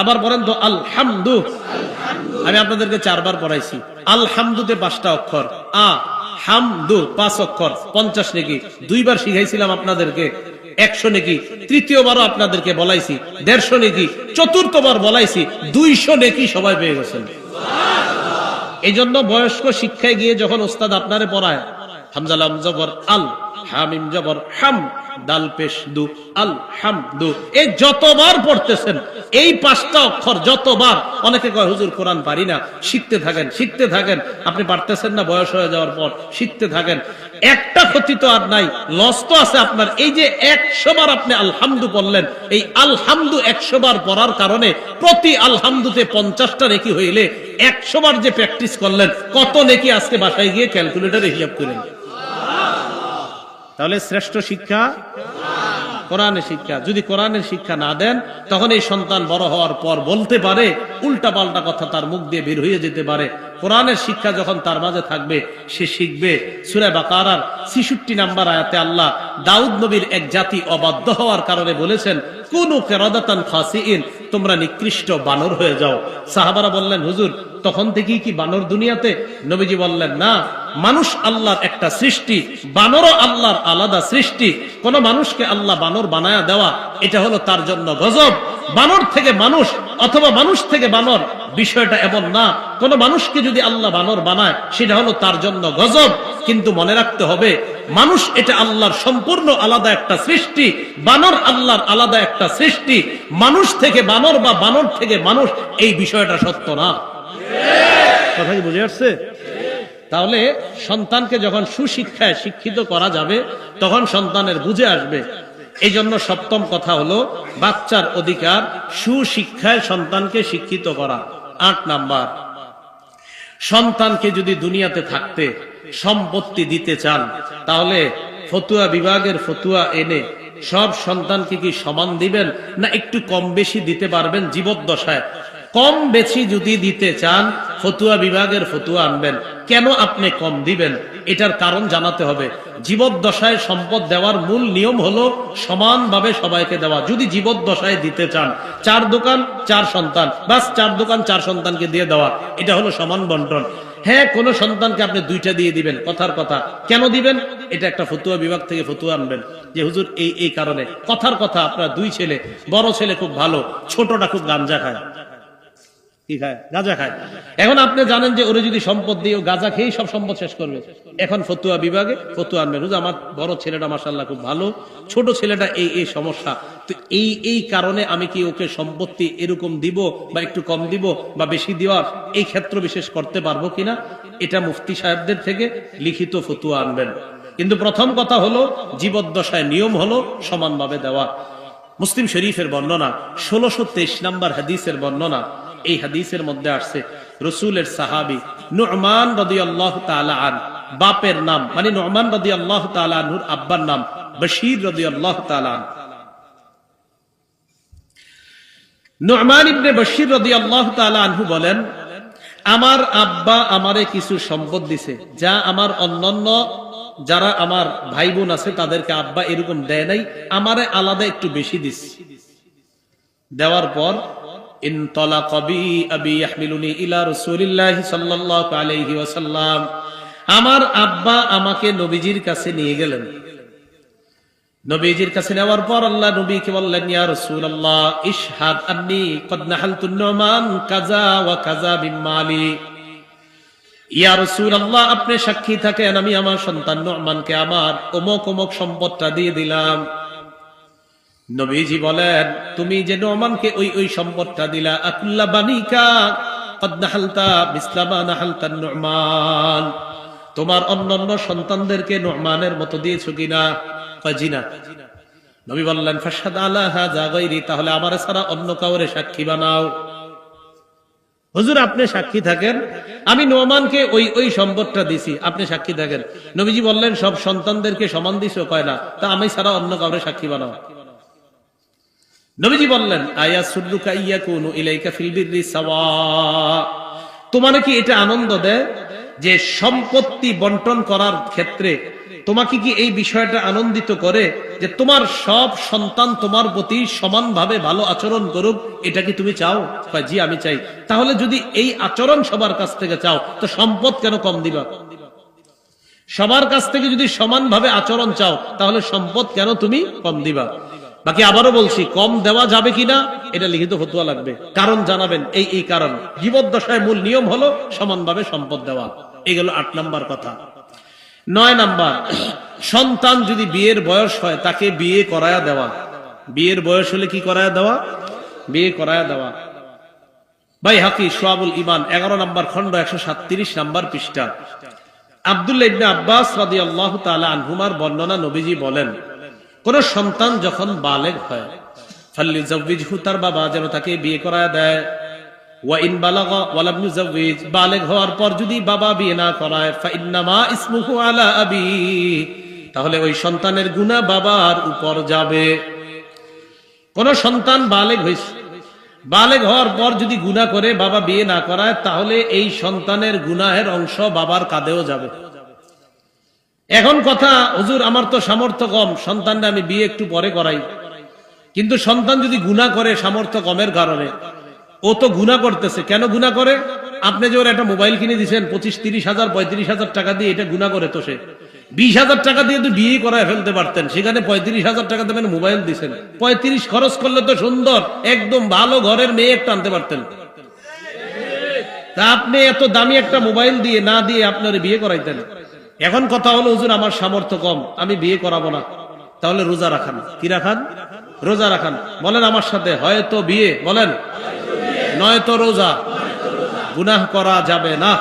আবার পড়েন তো আলহামদু। আমি আপনাদেরকে 4 বার পড়াইছি। আলহামদুতে 5টা অক্ষর, আ হামদু 5 অক্ষর, 50 নেকি। 2 বার শিখাইছিলাম আপনাদেরকে, 100 নেকি। তৃতীয়বারও আপনাদেরকে বলাইছি, 150 নেকি। চতুর্থবার বলাইছি, 200 নেকি সবাই পেয়ে গেছেন। এই জন্য বয়স্ক শিক্ষায় গিয়ে যখন ওস্তাদ আপনারে পড়ায়, হামজা লাম জবর আল, হামিম জবর হাম, দাল পেশ দু, আল হামদু, এই যতবার পড়তেছেন এই 5টা অক্ষর যতবার, অনেকে কয় হুজুর কোরআন পারি না, শিখতে থাকেন শিখতে থাকেন। আপনি পারতেছেন না, বয়স হয়ে যাওয়ার পর শিখতে থাকেন। একটা ক্ষতি তো আর নাই, লস তো আছে আপনার। এই যে 100 বার আপনি আলহামদু পড়লেন, এই আলহামদু 100 বার পড়ার কারণে প্রতি আলহামদুতে 50টা নেকি হইলে 100 বার যে প্র্যাকটিস করলেন, কত নেকি আজকে বাসায় গিয়ে ক্যালকুলেটরে হিসাব করেন। তাহলে শ্রেষ্ঠ শিক্ষা কোরআনের শিক্ষা। যদি কোরআনের শিক্ষা না দেন, তখন এই সন্তান বড় হওয়ার পর বলতে পারে, উল্টা পাল্টা কথা তার মুখ দিয়ে বের হয়ে যেতে পারে। কোরআনের শিক্ষা যখন তার মাঝে থাকবে, সে শিখবে। সূরা বাকারার 66 নম্বর আয়াতে আল্লাহ দাউদ নবীর এক জাতি অবাধ্য হওয়ার কারণে বলেছেন, কুনু কিরাদাতান খাসিইন, তোমরা নিকৃষ্ট বানর হয়ে যাও। সাহাবারা বললেন, হুজুর তখন থেকেই কি বানর দুনিয়াতে? নবীজি বললেন, না, মানুষ আল্লাহর একটা সৃষ্টি, বানরও আল্লাহর আলাদা সৃষ্টি। কোন মানুষকে আল্লাহ বানর বানায়া দেওয়া, এটা হলো তার জন্য গজব। বানর থেকে মানুষ অথবা মানুষ থেকে বানর, বিষয়টা এমন না। কোন মানুষকে যদি আল্লাহ বানর বানায়, সেটা হলো তার জন্য গজব। কিন্তু মনে রাখতে হবে, মানুষ এটা আল্লাহর সম্পূর্ণ আলাদা একটা সৃষ্টি, বানর আল্লাহর আলাদা একটা সৃষ্টি। মানুষ থেকে বানর বা বানর থেকে মানুষ, এই বিষয়টা সত্য না। কথা কি বুঝে আসছে? তাহলে সন্তানকে যখন সুশিক্ষায় শিক্ষিত করা যাবে, তখন সন্তানের বুঝে আসবে। এই জন্য 7ম কথা হলো বাচ্চার অধিকার সুশিক্ষায় সন্তানকে শিক্ষিত করা। 8 নাম্বার, সন্তানকে যদি দুনিয়াতে থাকতে সম্পত্তি দিতে চান, তাহলে ফতুয়া বিভাগের ফতুয়া এনে সব সন্তানকে কি সমান দিবেন, না একটু কম বেশি দিতে পারবেন জীবদ্দশায়? কম বেশি যদি দিতে চান, ফতুয়া বিভাগের ফতুয়া আনবেন। কেন আপনি কম দিবেন, এটার কারণ জানাতে হবে। জীবদ্দশায় সম্পদ দেওয়ার মূল নিয়ম হলো সমানভাবে সবাইকে দেওয়া। যদি জীবদ্দশায় দিতে চান, 4 দোকান 4 সন্তান, বাস 4 দোকান 4 সন্তানকে দিয়ে দেওয়া, এটা হলো সমান বন্টন। হ্যাঁ, কোন সন্তানকে আপনি 2টা দিয়ে দিবেন, কথার কথা। কেন দিবেন, এটা একটা ফতুয়া বিভাগ থেকে ফতুয়া আনবেন যে হুজুর এই কারণে। কথার কথা, আপনার 2 ছেলে, বড় ছেলে খুব ভালো, ছোটটা খুব গাঞ্জা খায়। কি খায়? গাঁজা খায়। এখন আপনি জানেন যে ওরে যদি সম্পদ দিয়ে গাঁজা খেয়ে সব সম্পদ শেষ করবে। এখন ফতুয়া বিভাগে ফতুয়া আনবেন, আমার বড় ছেলেটা মাশাআল্লাহ খুব ভালো, ছোট ছেলেটা এই সমস্যা, তো এই কারণে আমি কি ওকে সম্পত্তি এরকম দিব বা একটু কম দিব বা বেশি দেওয়ার এই ক্ষেত্র বিশেষ করতে পারবো কিনা, এটা মুফতি সাহেবদের থেকে লিখিত ফতুয়া আনবেন। কিন্তু প্রথম কথা হলো জীবদ্দশায় নিয়ম হলো সমানভাবে দেওয়া। মুসলিম শরীফের বর্ণনা 1623 নম্বর হাদিসের বর্ণনা। এই হাদিসের মধ্যে আসছে, রাসূলের সাহাবী নু'মান রাদিয়াল্লাহু তাআলা আন, বাপের নাম মানে নু'মান রাদিয়াল্লাহু তাআলা আনহুর আব্বার নাম বশীর রাদিয়াল্লাহু তাআলা আন। নু'মান ইবনে বশীর রাদিয়াল্লাহু তাআলা আনহু বলেন, আমার আব্বা আমারে কিছু সম্পদ দিছে, যা আমার অন্যান্য যারা আমার ভাই বোন আছে তাদেরকে আব্বা এরকম দেয় নাই, আমারে আলাদা একটু বেশি দিছে। দেওয়ার পর ইনতালাকা বি আবি ইয়াহমিলুনি ইলা রাসূলিল্লাহি সাল্লাল্লাহু আলাইহি ওয়াসাল্লাম, আমার আব্বা আমাকে নবীজির কাছে নিয়ে গেলেন। নবীজির কাছে নেওয়ার পর আল্লাহ নবীকে বললেন, ইয়া রাসূলুল্লাহ ইশহাদ আন্নী ক্বাদ নাহালতু নুমান কাযা ওয়া কাযা বিমালি। ইয়া রাসূলুল্লাহ, আপনি সাক্ষী থাকেন আমি আমার সন্তান নুমানকে আমার অমুক অমুক সম্পদটা দিয়ে দিলাম। নবীজি বলেন, তুমি যে নুমানকে ওই ওই সম্পদটা দিলা, আকুল্লা বানিকা ক্বাদ নাহালতা মিসলা মা নাহালতা নুমান, তোমার অন্যান্য সন্তানদেরকে নুমানের মতো দিয়েছো কিনা? কয় জি না। নবী বললেন, ফাশহাদ আলা হাযা গায়রি, তাহলে আমার ছাড়া অন্য কাউরে সাক্ষী বানাও। হুজুর আপনি সাক্ষী থাকেন, আমি নুমানকে ওই ওই সম্পদটা দিছি, আপনি সাক্ষী থাকেন। নবীজি বললেন, সব সন্তানদেরকে সমান দিছো? কয় না। তা আমি ছাড়া অন্য কাউরে সাক্ষী বানাও। নবীজি বললেন, আয়া সুররুকা ইয়াকুনু ইলাইকা ফিল বিররি সাওয়া, তোমার কি এটা আনন্দ দেয় যে সম্পত্তি বন্টন করার ক্ষেত্রে তোমাকে কি এই বিষয়টা আনন্দিত করে যে তোমার সব সন্তান তোমার প্রতি সমানভাবে ভালো আচরণ করুক? এটা কি তুমি চাও? জি আমি চাই। তাহলে যদি এই আচরণ সবার কাছ থেকে চাও, তো সম্পদ কেন কম দিবা? সবার কাছ থেকে যদি সমানভাবে আচরণ চাও, তাহলে সম্পদ কেন তুমি কম দিবা? বাকি আবারও বলছি, কম দেওয়া যাবে কিনা এটা লিখিত ফতোয়া লাগবে, কারণ জানাবেন এই এই কারণ। জীবদ্দশায় মূল নিয়ম হলো সমানভাবে সম্পদ দেওয়া। এগুলো 8 নাম্বার কথা। 9 নাম্বার, সন্তান যদি বিয়ের বয়স হয় তাকে বিয়ে করায়া দেওয়া। বিয়ের বয়স হলে কি করায়া দেওয়া? বিয়ে করায়া দেওয়া। বাইহাকি শুআবুল ঈমান 11 নাম্বার খণ্ড 137 নাম্বার পৃষ্ঠা। আব্দুল্লাহ ইবনে আব্বাস রাদিয়াল্লাহু তাআলা আনহুমার বর্ণনা, নবীজি বলেন, কোন সন্তান যখন বালেগ হয় ফাল্যুযাওবিজহু, তার বাবা যেন তাকে বিয়ে করায়া দেয়। ওয়া ইন বালাগা ওয়া লাম ইউযাওবিজ, বালেগ হওয়ার পর যদি বাবা বিয়ে না করায়, ফাইন্নামা ইসমুহু আলা আবি, তাহলে ওই সন্তানের গুনাহ বাবার উপর যাবে। কোন সন্তান বালেগ হইছে, বালেগ হওয়ার পর যদি গুনাহ করে বাবা বিয়ে না করায়, তাহলে এই সন্তানের গুনাহের অংশ বাবার কাঁধেও যাবে। এখন কথা, হুজুর আমার তো সামর্থ্য কম, সন্তানটা আমি বিয়ে একটু পরে করাই। কিন্তু সন্তান যদি গুনাহ করে সামর্থ্য কমের কারণে, ও তো গুনাহ করতেছে, কেন গুনাহ করে? আপনি যে ওর একটা মোবাইল কিনে দিচ্ছেন 25-30 হাজার 35 হাজার টাকা দিয়ে, এটা গুনাহ করে তো সে 20 হাজার টাকা দিয়ে তো বিয়ে করায় ফেলতে পারতেন, সেখানে 35 হাজার টাকা দেবেন মোবাইল দিচ্ছেন। 35 খরচ করলে তো সুন্দর একদম ভালো ঘরের মেয়ে একটা আনতে পারতেন। তা আপনি এত দামি একটা মোবাইল দিয়ে না দিয়ে আপনার বিয়ে করাইতেন। এখন কথা হলো, হুজুর আমার সামর্থ্য কম, আমি বিয়ে করাবো না। তাহলে রোজা রাখান। কি রাখান? রোজা রাখান। বলেন আমার সাথে, হয়তো বিয়ে, বলেন, নয়তো রোজা। গুনাহ করা যাবে না।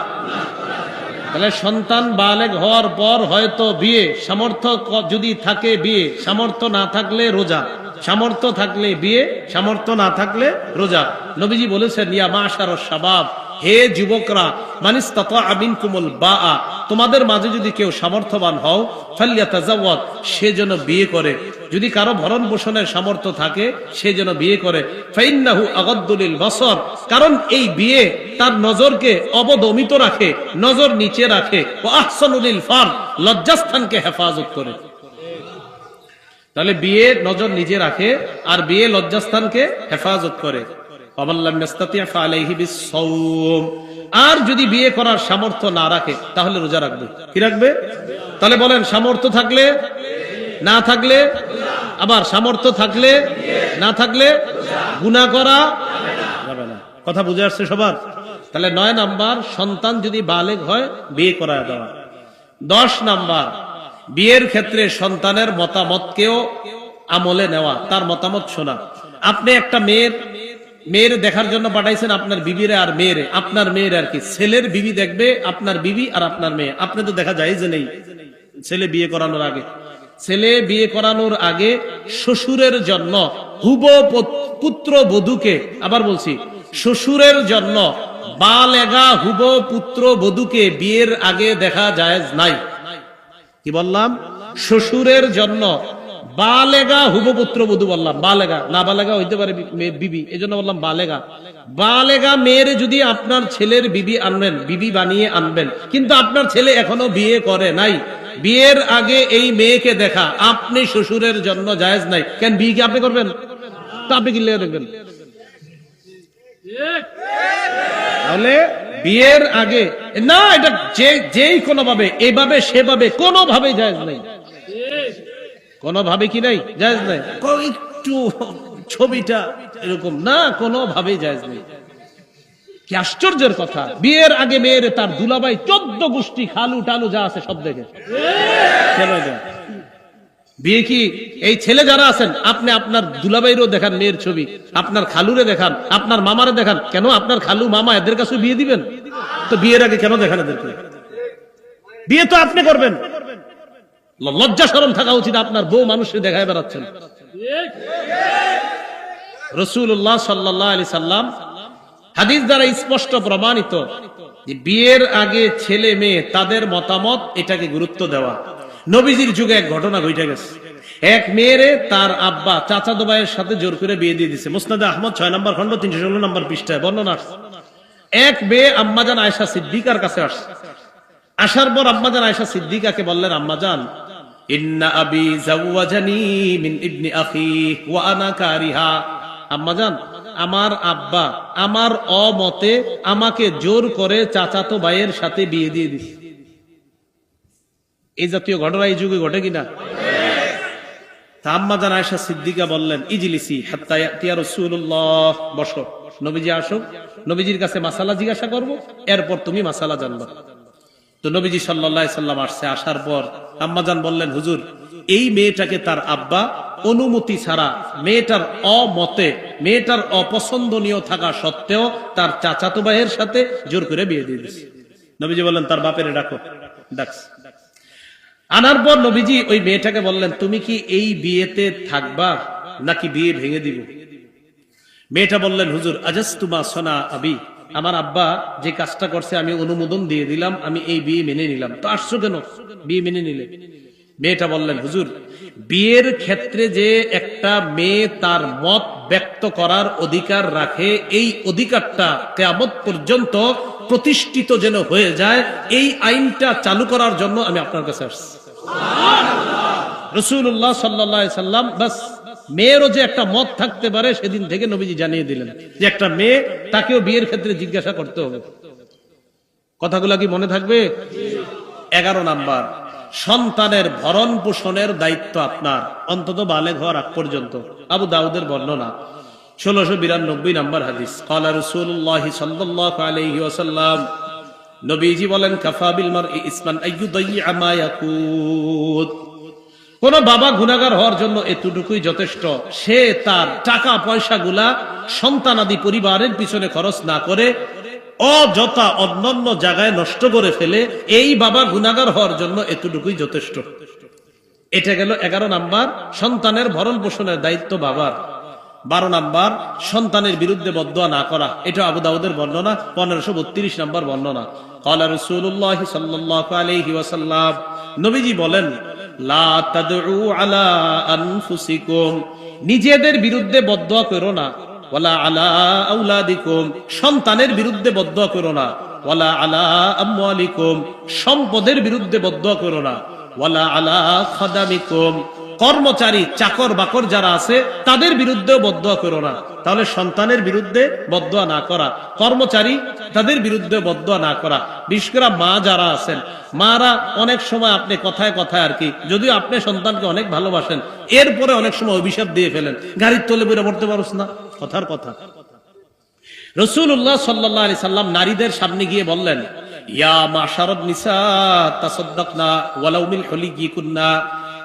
তাহলে সন্তান বালেগ হওয়ার পর হয়তো বিয়ে, সামর্থ্য যদি থাকে বিয়ে, সামর্থ্য না থাকলে রোজা, সামর্থ্য থাকলে বিয়ে, সামর্থ্য না থাকলে রোজা। নবীজি বলেছেন, ইয়া মাশারাশ শাবাব, হে যুবকরা, মান ইসতাতা মিনকুমুল বাআ, তোমাদের মাঝে যদি কেউ সামর্থ্যবান হও, ফালইয়াতাজাওয়াজ, সে যেন বিয়ে করে। যদি কারো ভরণ পোষণের সামর্থ্য থাকে, সে যেন বিয়ে করে। ফাইন্নাহু আগাদ্দু লিল বাসার, কারণ এই বিয়ে তার নজরকে অবদমিত রাখে, নজর নিচে রাখে। ওয়া আহসানু লিল ফার, লজ্জাস্থানকে হেফাজত করে। তাহলে বিয়ে নজর নিচে রাখে আর বিয়ে লজ্জাস্থানকে হেফাজত করে। আর যদি বিয়ে করার সামর্থ্য না রাখে, তাহলে রোজা রাখবে। কি রাখবে? তাহলে বলেন, সামর্থ্য থাকলে, না থাকলে, আবার সামর্থ্য থাকলে, না থাকলে গুনাহ করা যাবে না। কথা বুঝে আসছে সবার? তাহলে 9 নাম্বার, সন্তান যদি বালেগ হয় বিয়ে করা দেওয়া। 10 নাম্বার, বিয়ের ক্ষেত্রে সন্তানের মতামতকেও আমলে নেওয়া, তার মতামত শোনা। আপনি একটা মেয়ের দেখার জন্য পাঠাইছেন আপনার বিবিরে আর মেয়েরে, আপনার মেয়ের আর কি, ছেলের বিবি দেখবে আপনার বিবি আর আপনার মেয়ে। আপনি তো দেখা যায় যে নেই ছেলে বিয়ে করানোর আগে। ছেলে বিয়ে করানোর আগে শ্বশুরের জন্য পুত্র বধূকে, আবার বলছি, শ্বশুরের জন্য বালেগা হুব পুত্র বধূকে বিয়ের আগে দেখা জায়েজ নাই। কি বললাম? শ্বশুরের জন্য বালেগা হুব পুত্র বধূ বললাম, বালেগা, না বালেগা হইতে পারে বিবি, এই জন্য বললাম বালেগা। বালেগা মেয়ের যদি আপনার ছেলের বিবি আনবেন, বিবি বানিয়ে আনবেন, কিন্তু আপনার ছেলে এখনো বিয়ে করে নাই, বিয়ের আগে এই মেয়েকে দেখা আপনি শ্বশুরের জন্য জায়েজ নাই। কেন? বিয়ে কি আপনি করবেন? তা আপনি কি দেখবেন? তাহলে বিয়ের আগে না, এটা যেই কোনো ভাবে, এভাবে সেভাবে কোনোভাবেই জায়েজ নাই, কোনোভাবে কি নাই, জায়েজ নাই। একটু ছবিটা এরকম না, কোনোভাবেই জায়েজ নেই। কি আশ্চর্যের কথা, বিয়ের আগে মেয়ের তার দুলাভাই 14 গোষ্ঠী খালু টালু যা আছে সব দেখে। বিয়ে কি এই ছেলে যারা আছেন, আপনি আপনার দুলাভাইরও দেখান মেয়ের ছবি, আপনার খালুরে দেখান, আপনার মামারে দেখান, কেন আপনার খালু মামা এদের কাছে বিয়ে দিবেন? তো বিয়ের আগে কেন দেখান এদেরকে? বিয়ে তো আপনি করবেন, লজ্জা শরম থাকা উচিত। আপনার বউ মানুষকে দেখায় বেড়াচ্ছেন। রাসূলুল্লাহ সাল্লাল্লাহু আলাইহি সাল্লাম হাদিস দ্বারা স্পষ্ট প্রমাণিত যে বিয়ের আগে ছেলে মেয়ে তাদের মতামত এটাকে গুরুত্ব দেওয়া। নবীজির যুগে এক ঘটনা ঘটে গেছে। এক মেয়েরে তার আব্বা চাচাতো ভাইয়ের সাথে জোর করে বিয়ে দিয়ে দিছে। মুসনাদে আহমদ 6 নম্বর খন্ড 316 নম্বর পৃষ্ঠায় বর্ণনা আসছে। এক মেয়ে আম্মাজান আয়েশা সিদ্দিকার কাছে আসছে। আসার পর আম্মাজান আয়েশা সিদ্দিকাকে বললেন, আম্মাজান, ইন্না আবি জাওয়াজানি মিন ইবনি আখি ওয়া আনা কারিহা। আম্মাজান, আমার আব্বা আমার অমতে আমাকে জোর করে চাচাতো ভাইয়ের সাথে বিয়ে দিয়ে দিছে। এই জাতীয় ঘটনা এই যুগে ঘটে কিনা? আম্মাজান আয়েশা সিদ্দিকা বললেন, ইজলিসি হাত্তা ইয়াতিয়া রাসূলুল্লাহ, বসো, নবীজি আসুক, নবীজির কাছে মাসালা জিজ্ঞাসা করব, এরপর তুমি মাসালা জানবা। তো নবীজি সাল্লাল্লাহু আলাইহি সাল্লাম আসছে। আসার পর আম্মাজান বললেন, হুজুর, এই মেয়েটাকে তার আব্বা অনুমতি ছাড়া, মেয়েটার অমতে, মেয়েটার অপছন্দনীয় থাকা সত্ত্বেও তার চাচাতো ভাইয়ের সাথে জোর করে বিয়ে দিয়ে দিয়েছে। নবীজি বললেন, তার বাপের ডাকো। ডাকছে। আনার পর নবীজি ওই মেয়েটাকে বললেন, তুমি কি এই বিয়েতে থাকবা নাকি বিয়ে ভেঙে দিব? মেয়েটা বললেন, হুজুর, আজাজতুমা সোনা আবি, আমার আব্বা যে কাজটা করছে আমি অনুমোদন দিয়ে দিলাম, আমি এই বিয়ে মেনে নিলাম। তো আসছো কেন, বিয়ে মেনে নিলে? মেয়েটা বললেন, হুজুর, বিয়ের ক্ষেত্রে যে একটা মেয়ে তার মত ব্যক্ত করার অধিকার রাখে, এই অধিকারটা কিয়ামত পর্যন্ত প্রতিষ্ঠিত যেন হয়ে যায়, এই আইনটা চালু করার জন্য আমি আপনার কাছে আসছি। রাসূলুল্লাহ সাল্লাল্লাহু আলাইহি সাল্লাম বাস মেয়েরও যে একটা মত থাকতে পারে সেদিন থেকে নবীজি জানিয়ে দিলেন যে একটা মেয়ে, তাকেও বিয়ের ক্ষেত্রে জিজ্ঞাসা করতে হবে। কথাগুলো কি মনে থাকবে? 11 নাম্বার, সন্তানের ভরণ পোষণের দায়িত্ব আপনার, অন্তত বালেগ হওয়ার আগ পর্যন্ত। আবু দাউদের বর্ণনা, 1692 নম্বর হাদিস। ক্বালা রাসূলুল্লাহ সাল্লাল্লাহু আলাইহি ওয়াসাল্লাম, নবীজি বলেন, কাফা বিল মারই ইসমান আইয়ুদাইয়া মা ইয়াকুত। কোন বাবা গুনাহগার হওয়ার জন্য এতটুকুই যথেষ্ট, সে তার টাকা পয়সাগুলা সন্তানাদি পরিবারের পিছনে খরচ না করে অযথা অন্যান্য জায়গায় নষ্ট করে ফেলে, এই বাবা গুনাহগার হওয়ার জন্য এতটুকুই যথেষ্ট। এটা গেল 11 নাম্বার, সন্তানের ভরণ পোষণের দায়িত্ব বাবার। 12 নাম্বার, সন্তানের বিরুদ্ধে বদদোয়া না করা। এটা আবু দাউদের বর্ণনা, 1532 নম্বর বর্ণনা। ক্বালা রাসূলুল্লাহ সাল্লাল্লাহু আলাইহি ওয়াসাল্লাম, নবীজি বলেন, লা তাদউ আলা আনফুসিকুম, নিজেদের বিরুদ্ধে বদদোয়া করো না। ওয়ালা আলা আওলাদিকুম, সন্তানের বিরুদ্ধে বদদোয়া করো না। ওয়ালা আলা আমওয়ালিকুম, সম্পদের বিরুদ্ধে বদদোয়া করো না। ওয়ালা আলা খাদামিকুম, কর্মচারী চাকর বাকর যারা আছে তাদের বিরুদ্ধেও বদদোয়া করো না। তাহলে সন্তানের বিরুদ্ধে বদদোয়া না করা, কর্মচারী তাদের বিরুদ্ধে বদদোয়া না করা। বিশেষ করে মা যারা আছেন, মারা অনেক সময় আপনি কথায় কথায় আর কি, যদিও আপনি সন্তানকে অনেক ভালোবাসেন, এরপরে অনেক সময় অভিশাপ দিয়ে ফেলেন, গাড়ির তলে বইরা পড়তে পারছ না, কথার কথা। রাসূলুল্লাহ সাল্লাল্লাহু আলাইহি সাল্লাম নারীদের সামনে গিয়ে বললেন, ইয়া মাশারান নিসা তাসাদদাকনা ওয়ালাউ মিন হুলিকিকুন্না,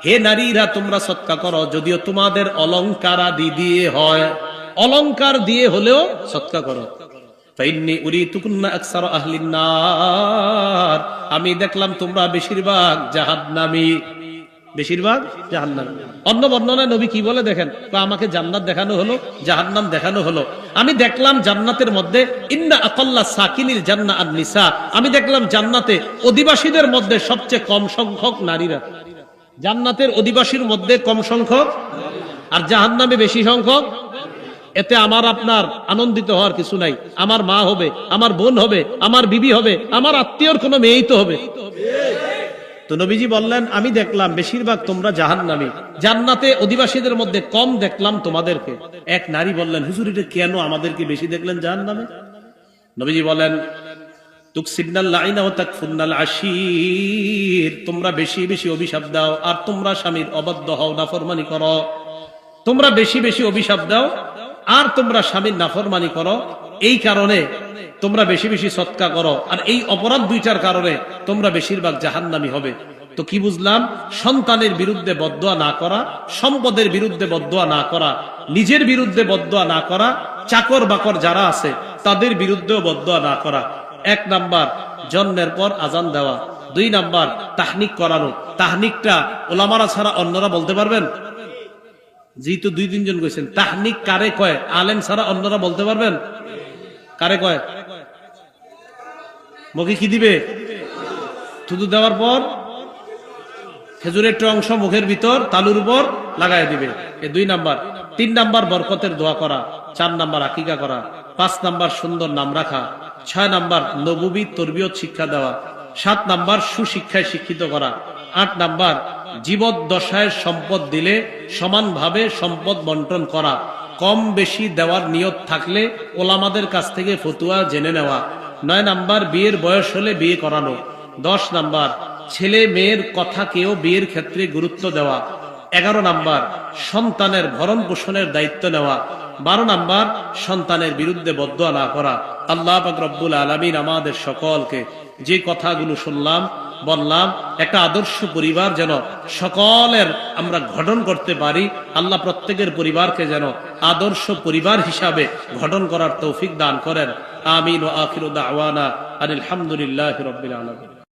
হে নারীরা, তোমরা সদকা করো, যদিও তোমাদের অলংকার আদি দিয়ে হয়, অলংকার দিয়ে হলেও সদকা করো। ফাইন্নী উরিতুকুন্না আকসার আহলিন নার, আমি দেখলাম তোমরা বেশিরভাগ জাহান্নামী, বেশিরভাগ জাহান্নামী। অন্য বর্ণনায় নবী কি বলে দেখেন, আমাকে জান্নাত দেখানো হলো, জাহান্নাম দেখানো হলো। আমি দেখলাম জান্নাতের মধ্যে ইন্না আকাল্লা সাকিনিল জান্নাহ আন-নিসা, আমি দেখলাম জান্নাতে অধিবাসীদের মধ্যে সবচেয়ে কম সংখ্যক নারীরা। জান্নাতের অধিবাসীর মধ্যে কম সংখ্যক আর জাহান্নামে বেশি সংখ্যক। এতে আমার আপনার আনন্দিত হওয়ার কিছু নাই। আমার মা হবে, আমার বোন হবে, আমার বিবি হবে, আমার আত্মীয়র কোনো মেয়েই তো হবে। তো নবীজি বললেন, আমি দেখলাম বেশিরভাগ তোমরা জাহান্নামী, জান্নাতে অধিবাসীদের মধ্যে কম দেখলাম তোমাদেরকে। এক নারী বললেন, হুজুর, এটা কেন আমাদেরকে বেশি দেখলেন জাহান্নামে? নবীজি বলেন, তুকসিবনাল লাইনা ওয়া তাকফুরনাল আশির, তোমরা বেশি বেশি অভিশাপ দাও আর তোমরা স্বামীর অবাধ্য হও, নাফরমানি করো। তোমরা বেশি বেশি অভিশাপ দাও আর তোমরা স্বামীর নাফরমানি করো, এই কারণে তোমরা বেশি বেশি সদকা করো, আর এই অপরাধ দুইটার কারণে তোমরা বেশিরভাগ জাহান্নামী হবে। তো কি বুঝলাম? সন্তানের বিরুদ্ধে বদদোয়া না করা, সম্পদের বিরুদ্ধে বদদোয়া না করা, নিজের বিরুদ্ধে বদদোয়া না করা, চাকর বাকর যারা আছে তাদের বিরুদ্ধেও বদদোয়া না করা। 1 নাম্বার জন্মের পর আজান দেওয়া। 2 নাম্বার তাহনিক করানো। তাহনিকটা ওলামারা ছাড়া অন্যরা বলতে পারবেন? যেহেতু 2-3 জন কইছেন, তাহনিক কারে কয়? আলেম ছাড়া অন্যরা বলতে পারবেন? কারে কয়? মুখে কি দিবে? থুতু দেওয়ার পর খেজুরের একটা অংশ মুখের ভিতর তালুর উপর লাগাই দিবে, এ 2 নাম্বার। 3 নাম্বার বরকতের দোয়া করা। 4 নাম্বার আকিকা করা। 5 নাম্বার সুন্দর নাম রাখা। 6 নাম্বার নবুবী তরবিয়ত শিক্ষা দেওয়া। 7 নাম্বার সুশিক্ষায় শিক্ষিত করা। 8 নাম্বার জীবদ্দশায় সম্পদ দিলে সমানভাবে সম্পদ বন্টন করা। কম বেশি দেওয়ার নিয়ত থাকলে ওলামাদের কাছ থেকে ফতুয়া জেনে নেওয়া। 9 নাম্বার বিয়ের বয়স হলে বিয়ে করানো। 10 নাম্বার ছেলে মেয়ের কথা কেউ বিয়ের ক্ষেত্রে গুরুত্ব দেওয়া। 11 নাম্বার সন্তানের ভরণ পোষণের দায়িত্ব নেওয়া। 12 নাম্বার সন্তানের বিরুদ্ধে বদদোয়া না করা। আল্লাহ পাক রব্বুল আলামিন আমাদের সকলকে যে কথাগুলো শুনলাম বললাম, একটা আদর্শ পরিবার যেন সকলের আমরা গঠন করতে পারি। আল্লাহ প্রত্যেকের পরিবারকে যেন আদর্শ পরিবার হিসাবে গঠন করার তৌফিক দান করেন। আমিন ওয়া আখিরু দাওয়ানা আনিল হামদুলিল্লাহি রাব্বিল আলামিন।